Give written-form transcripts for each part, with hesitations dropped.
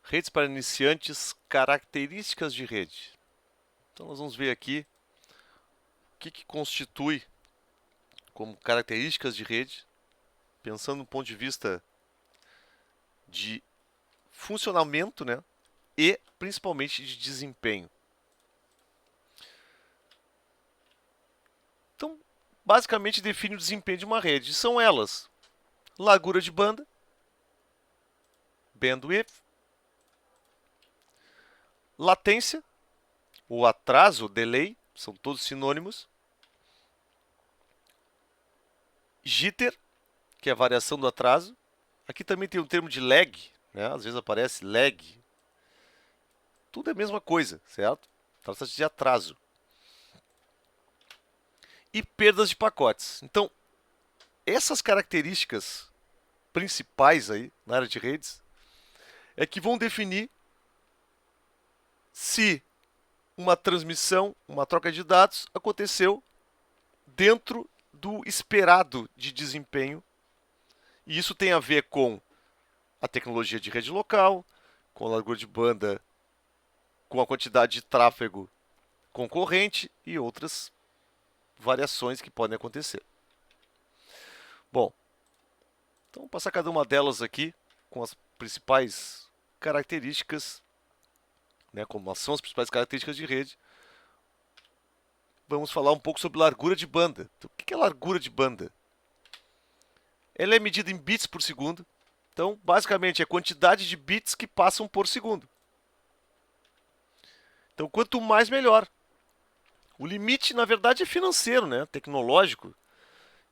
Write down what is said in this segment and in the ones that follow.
Redes para iniciantes, características de rede. Então nós vamos ver aqui o que constitui como características de rede, pensando do ponto de vista de funcionamento, né, e principalmente de desempenho. Então, basicamente define o desempenho de uma rede. São elas: largura de banda, bandwidth, latência, o atraso, delay, são todos sinônimos. Jitter, que é a variação do atraso. Aqui também tem o termo de lag, né? Às vezes aparece lag. Tudo é a mesma coisa, certo? Trata-se de atraso. E perdas de pacotes. Então, essas características principais aí na área de redes é que vão definir se uma transmissão, uma troca de dados aconteceu dentro do esperado de desempenho. E isso tem a ver com a tecnologia de rede local, com a largura de banda, com a quantidade de tráfego concorrente e outras variações que podem acontecer. Bom, então vou passar cada uma delas aqui com as principais características, né, como são as principais características de rede. Vamos falar um pouco sobre largura de banda. Então, o que é largura de banda? Ela é medida em bits por segundo. Então, basicamente, é a quantidade de bits que passam por segundo. Então, quanto mais, melhor. O limite, na verdade, é financeiro, né? Tecnológico.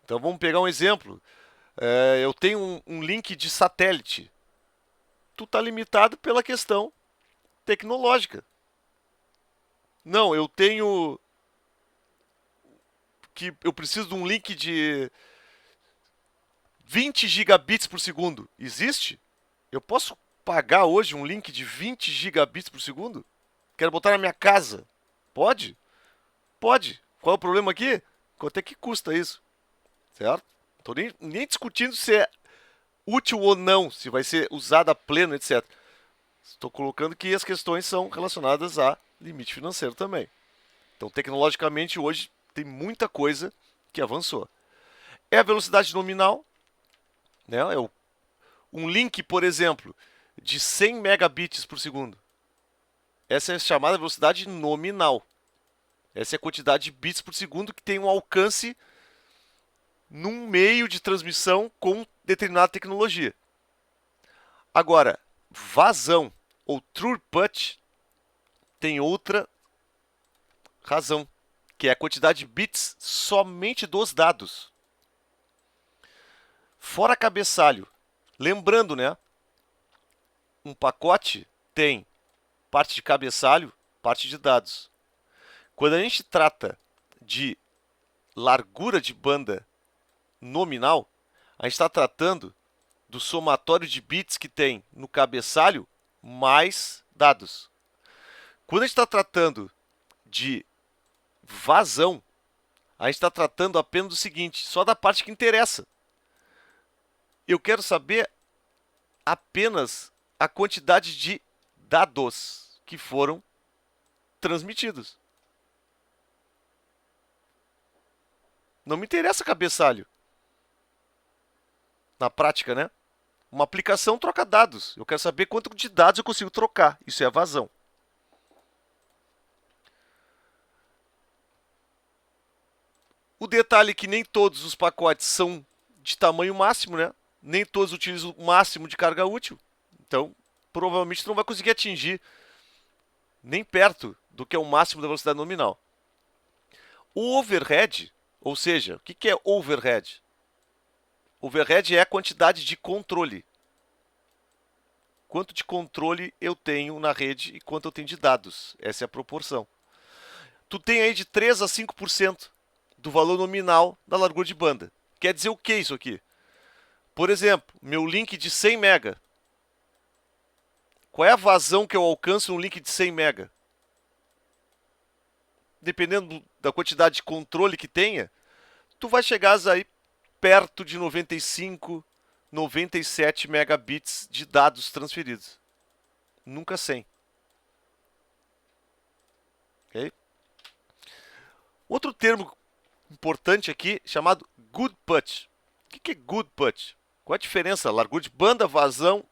Então, vamos pegar um exemplo. Eu tenho um link de satélite. Tu está limitado pela questão tecnológica. Não, eu tenho que eu preciso de um link de 20 gigabits por segundo. Existe? Eu posso pagar hoje um link de 20 gigabits por segundo? Quero botar na minha casa. Pode? Pode. Qual é o problema aqui? Quanto é que custa isso? Certo? Não estou nem discutindo se é útil ou não, se vai ser usada a pleno, etc. Estou colocando que as questões são relacionadas a limite financeiro também. Então, tecnologicamente, hoje tem muita coisa que avançou. É a velocidade nominal, né? Um link, por exemplo, de 100 megabits por segundo. Essa é a chamada velocidade nominal. Essa é a quantidade de bits por segundo que tem um alcance num meio de transmissão com determinada tecnologia. Agora, vazão ou throughput tem outra razão, que é a quantidade de bits somente dos dados. Fora cabeçalho. Lembrando, né? Um pacote tem parte de cabeçalho, parte de dados. Quando a gente trata de largura de banda nominal, a gente está tratando do somatório de bits que tem no cabeçalho mais dados. Quando a gente está tratando de vazão, a gente está tratando apenas do seguinte, só da parte que interessa. Eu quero saber apenas a quantidade de dados que foram transmitidos. Não me interessa cabeçalho. Na prática, né? Uma aplicação troca dados. Eu quero saber quanto de dados eu consigo trocar. Isso é a vazão. O detalhe é que nem todos os pacotes são de tamanho máximo, né? Nem todos utilizam o máximo de carga útil. Então, provavelmente tu não vai conseguir atingir nem perto do que é o máximo da velocidade nominal. O overhead, ou seja, o que é overhead? Overhead é a quantidade de controle. Quanto de controle eu tenho na rede e quanto eu tenho de dados. Essa é a proporção. Tu tem aí de 3 a 5% do valor nominal da largura de banda. Quer dizer o que isso aqui? Por exemplo, meu link de 100 mega. Qual é a vazão que eu alcanço num link de 100 mega? Dependendo da quantidade de controle que tenha, tu vai chegar aí perto de 95, 97 megabits de dados transferidos. nunca 100. Ok? Outro termo importante aqui chamado good put. O que é good put? Qual a diferença? Largura de banda, vazão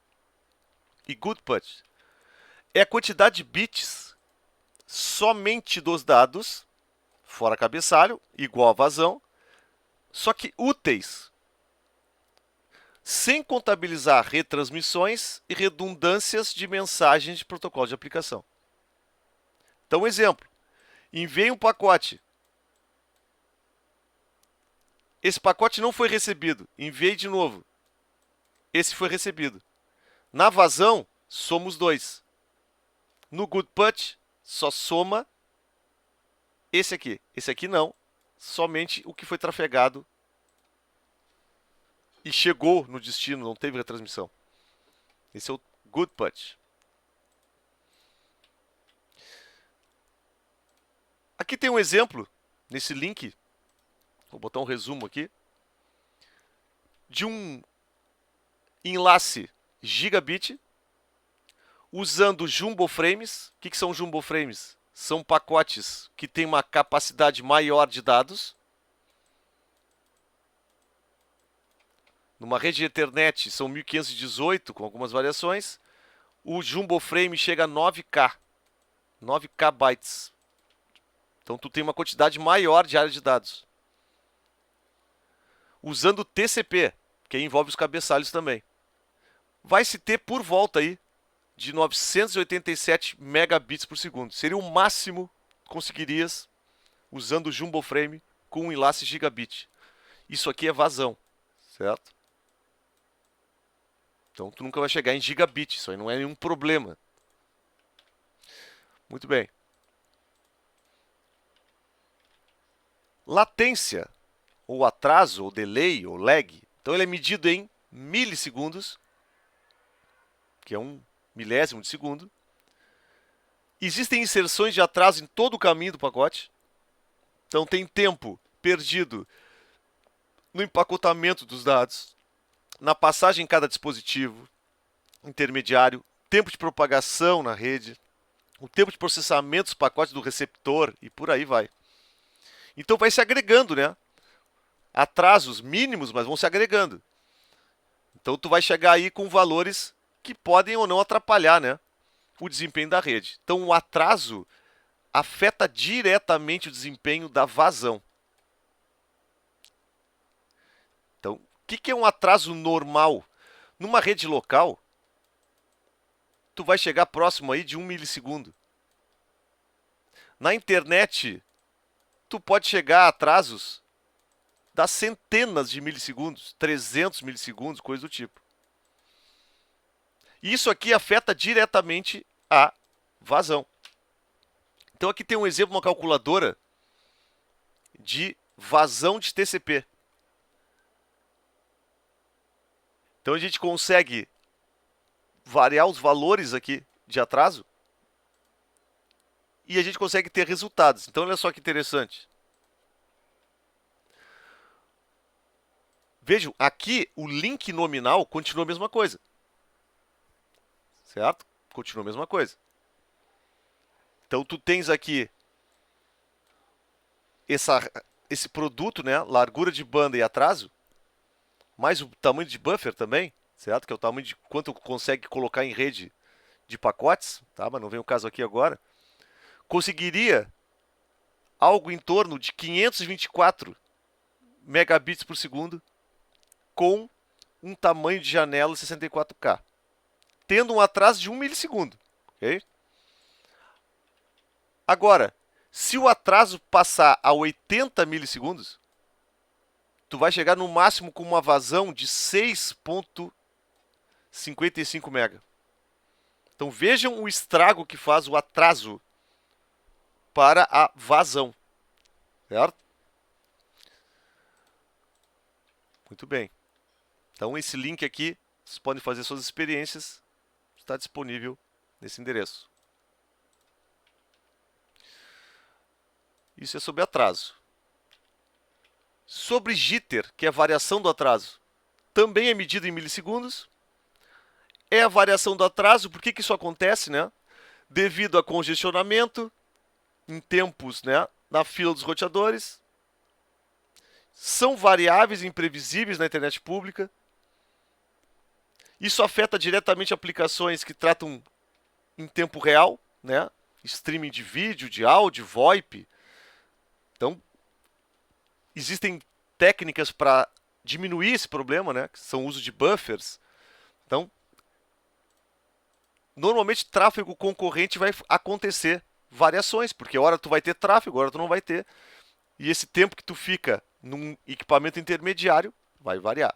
e good put. É a quantidade de bits somente dos dados, fora cabeçalho, igual a vazão, só que úteis, sem contabilizar retransmissões e redundâncias de mensagens de protocolo de aplicação. Então, exemplo, enviei um pacote. Esse pacote não foi recebido, enviei de novo. Esse foi recebido. Na vazão, somos 2. No good put, só soma esse aqui. Esse aqui não, somente o que foi trafegado e chegou no destino, não teve retransmissão. Esse é o good put. Aqui tem um exemplo, nesse link, vou botar um resumo aqui, de um enlace gigabit usando jumbo frames. O que são jumbo frames? São pacotes que têm uma capacidade maior de dados. Numa rede de Ethernet são 1518 com algumas variações. O jumbo frame chega a 9K. 9K bytes. Então tu tem uma quantidade maior de área de dados. Usando TCP, que envolve os cabeçalhos também. Vai se ter por volta aí de 987 megabits por segundo. Seria o máximo que conseguirias usando o jumbo frame com um enlace gigabit. Isso aqui é vazão, certo? Então tu nunca vai chegar em gigabit, isso aí não é nenhum problema. Muito bem. Latência, ou atraso, ou delay, ou lag. Então ele é medido em milissegundos, que é um milésimo de segundo. Existem inserções de atraso em todo o caminho do pacote. Então tem tempo perdido no empacotamento dos dados, na passagem em cada dispositivo intermediário, tempo de propagação na rede, o tempo de processamento dos pacotes do receptor e por aí vai. Então vai se agregando, né? Atrasos mínimos, mas vão se agregando. Então tu vai chegar aí com valores que podem ou não atrapalhar, né, o desempenho da rede. Então o atraso afeta diretamente o desempenho da vazão. Então, o que é um atraso normal? Numa rede local, tu vai chegar próximo aí de 1 milissegundo. Na internet, tu pode chegar a atrasos das centenas de milissegundos, 300 milissegundos, coisa do tipo. E isso aqui afeta diretamente a vazão. Então aqui tem um exemplo, uma calculadora de vazão de TCP. Então a gente consegue variar os valores aqui de atraso e a gente consegue ter resultados. Então olha só que interessante. Vejam, aqui o link nominal continua a mesma coisa. Certo? Continua a mesma coisa. Então tu tens aqui esse produto, né, largura de banda e atraso, mais o tamanho de buffer também, certo? Que é o tamanho de quanto consegue colocar em rede de pacotes, tá? Mas não vem o caso aqui agora. Conseguiria algo em torno de 524 megabits por segundo com um tamanho de janela 64K, tendo um atraso de 1 milissegundo, ok? Agora, se o atraso passar a 80 milissegundos, tu vai chegar no máximo com uma vazão de 6,55 mega. Então vejam o estrago que faz o atraso para a vazão, certo? Muito bem. Então esse link aqui, vocês podem fazer suas experiências, está disponível nesse endereço. Isso é sobre atraso. Sobre jitter, que é a variação do atraso, também é medido em milissegundos. é a variação do atraso. Por que que isso acontece, né? Devido a congestionamento em tempos, né, na fila dos roteadores. São variáveis imprevisíveis na internet pública. Isso afeta diretamente aplicações que tratam em tempo real, né? Streaming de vídeo, de áudio, VoIP. Então, existem técnicas para diminuir esse problema, né? Que são o uso de buffers. Então, normalmente tráfego concorrente vai acontecer variações, porque hora tu vai ter tráfego, hora tu não vai ter. E esse tempo que tu fica num equipamento intermediário vai variar.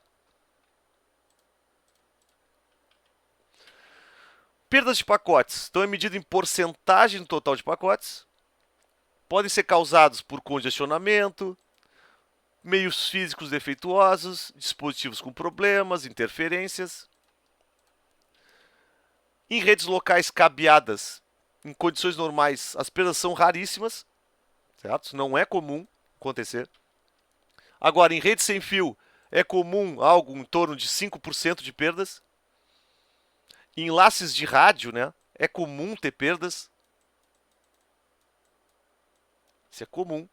Perdas de pacotes. Então é medido em porcentagem do total de pacotes. Podem ser causados por congestionamento, meios físicos defeituosos, dispositivos com problemas, interferências. Em redes locais cabeadas, em condições normais, as perdas são raríssimas, certo? Isso não é comum acontecer. Agora, em rede sem fio, é comum algo em torno de 5% de perdas. Em enlaces de rádio, né, é comum ter perdas. Isso é comum.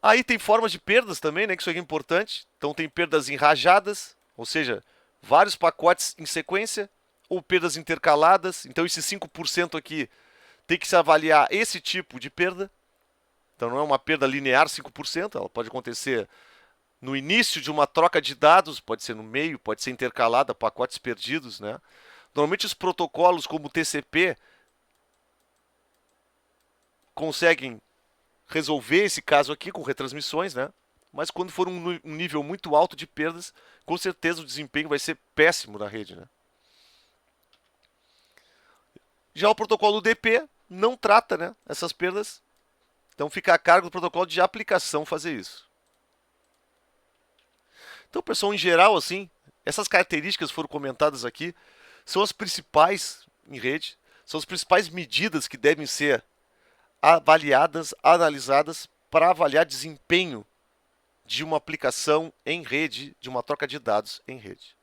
Aí tem formas de perdas também, né, que isso aqui é importante. Então tem perdas enrajadas, ou seja, vários pacotes em sequência, ou perdas intercaladas. Então esses 5% aqui tem que se avaliar esse tipo de perda. Então não é uma perda linear 5%, ela pode acontecer no início de uma troca de dados, pode ser no meio, pode ser intercalada, pacotes perdidos, né? Normalmente os protocolos como o TCP conseguem resolver esse caso aqui com retransmissões, né? Mas quando for um nível muito alto de perdas, com certeza o desempenho vai ser péssimo na rede, né? Já o protocolo UDP não trata, né, essas perdas, então fica a cargo do protocolo de aplicação fazer isso. Então, pessoal, em geral, assim, essas características foram comentadas aqui, são as principais em rede, são as principais medidas que devem ser avaliadas, analisadas para avaliar desempenho de uma aplicação em rede, de uma troca de dados em rede.